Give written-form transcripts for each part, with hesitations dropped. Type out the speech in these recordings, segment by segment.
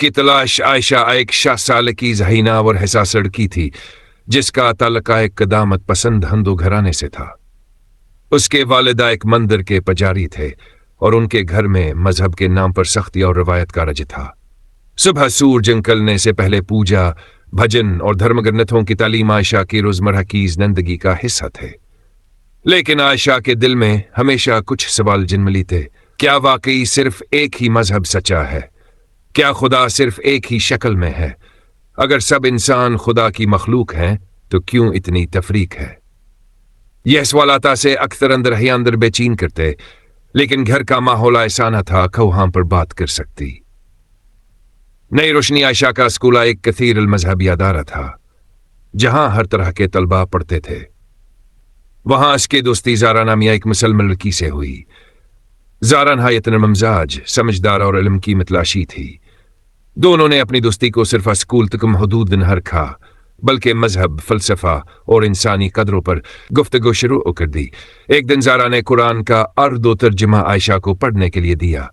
کی تلاش عائشہ ایک 6 سال کی ذہینہ اور حساس لڑکی تھی جس کا تعلق ایک قدامت پسند ہندو گھرانے سے تھا۔ اس کے والدہ ایک مندر کے پجاری تھے اور ان کے گھر میں مذہب کے نام پر سختی اور روایت کا رج تھا۔ صبح سورج نکلنے سے پہلے پوجا، بھجن اور دھرم گرنتھوں کی تعلیم عائشہ کی روزمرہ کی زندگی کا حصہ تھے۔ لیکن عائشہ کے دل میں ہمیشہ کچھ سوال جنملی تھے۔ کیا واقعی صرف ایک ہی مذہب سچا ہے؟ کیا خدا صرف ایک ہی شکل میں ہے؟ اگر سب انسان خدا کی مخلوق ہیں تو کیوں اتنی تفریق ہے؟ یہ سوالات سے اکثر اندر ہی اندر بے چین کرتے، لیکن گھر کا ماحول ایسا نہ تھا کہ وہاں پر بات کر سکتی۔ نئی روشنی عائشہ کا اسکول ایک کثیر المذہبی ادارہ تھا جہاں ہر طرح کے طلباء پڑھتے تھے۔ وہاں اس کی دوستی زارا نامیہ ایک مسلمان لڑکی سے ہوئی۔ زارا نہایت نرم مزاج، سمجھدار اور علم کی متلاشی تھی۔ دونوں نے اپنی دوستی کو صرف اسکول تک محدود نہ رکھا بلکہ مذہب، فلسفہ اور انسانی قدروں پر گفتگو شروع کر دی۔ ایک دن زارا نے قرآن کا اردو ترجمہ عائشہ کو پڑھنے کے لیے دیا۔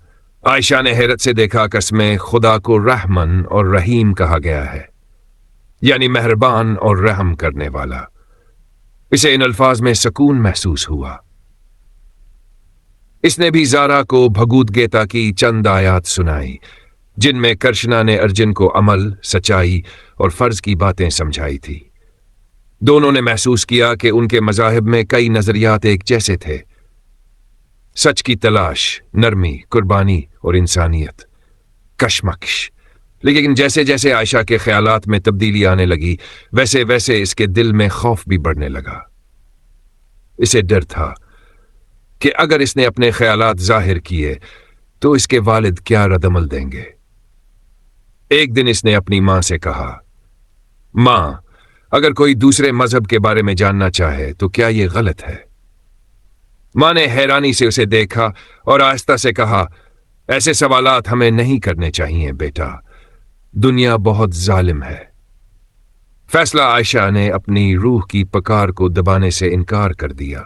عائشہ نے حیرت سے دیکھا کہ اس میں خدا کو رحمن اور رحیم کہا گیا ہے، یعنی مہربان اور رحم کرنے والا۔ اسے ان الفاظ میں سکون محسوس ہوا۔ اس نے بھی زارا کو بھگود گیتا کی چند آیات سنائی جن میں کرشنا نے ارجن کو عمل، سچائی اور فرض کی باتیں سمجھائی تھی۔ دونوں نے محسوس کیا کہ ان کے مذاہب میں کئی نظریات ایک جیسے تھے: سچ کی تلاش، نرمی، قربانی اور انسانیت، کشمکش۔ لیکن جیسے جیسے عائشہ کے خیالات میں تبدیلی آنے لگی ویسے ویسے اس کے دل میں خوف بھی بڑھنے لگا۔ اسے ڈر تھا کہ اگر اس نے اپنے خیالات ظاہر کیے تو اس کے والد کیا رد عمل دیں گے۔ ایک دن اس نے اپنی ماں سے کہا، ماں، اگر کوئی دوسرے مذہب کے بارے میں جاننا چاہے تو کیا یہ غلط ہے؟ ماں نے حیرانی سے اسے دیکھا اور آہستہ سے کہا، ایسے سوالات ہمیں نہیں کرنے چاہیے بیٹا، دنیا بہت ظالم ہے۔ فیصلہ عائشہ نے اپنی روح کی پکار کو دبانے سے انکار کر دیا۔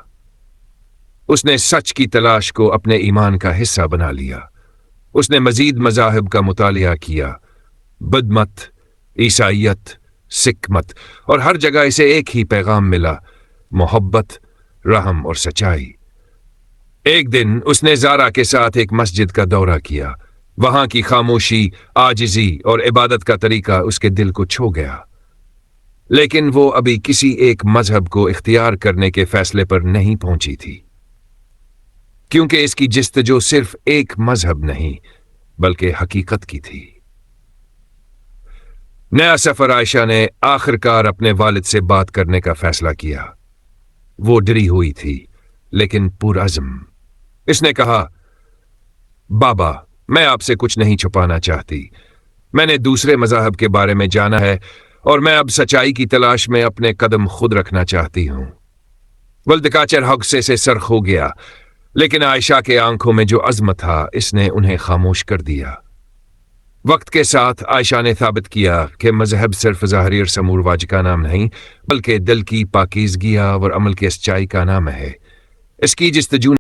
اس نے سچ کی تلاش کو اپنے ایمان کا حصہ بنا لیا۔ اس نے مزید مذاہب کا مطالعہ کیا، بدھ مت، عیسائیت، سکھ مت، اور ہر جگہ اسے ایک ہی پیغام ملا: محبت، رحم اور سچائی۔ ایک دن اس نے زارا کے ساتھ ایک مسجد کا دورہ کیا۔ وہاں کی خاموشی، عاجزی اور عبادت کا طریقہ اس کے دل کو چھو گیا۔ لیکن وہ ابھی کسی ایک مذہب کو اختیار کرنے کے فیصلے پر نہیں پہنچی تھی، کیونکہ اس کی جستجو صرف ایک مذہب نہیں بلکہ حقیقت کی تھی۔ نیا سفر عائشہ نے آخر کار اپنے والد سے بات کرنے کا فیصلہ کیا۔ وہ ڈری ہوئی تھی لیکن پرعزم۔ اس نے کہا، بابا، میں آپ سے کچھ نہیں چھپانا چاہتی۔ میں نے دوسرے مذاہب کے بارے میں جانا ہے اور میں اب سچائی کی تلاش میں اپنے قدم خود رکھنا چاہتی ہوں۔ ولدکاچر حغصے سے سرخ ہو گیا، لیکن عائشہ کے آنکھوں میں جو عزم تھا اس نے انہیں خاموش کر دیا۔ وقت کے ساتھ عائشہ نے ثابت کیا کہ مذہب صرف ظاہری اور سمور واج کا نام نہیں بلکہ دل کی پاکیزگی اور عمل کی سچائی کا نام ہے۔ اس کی جستجو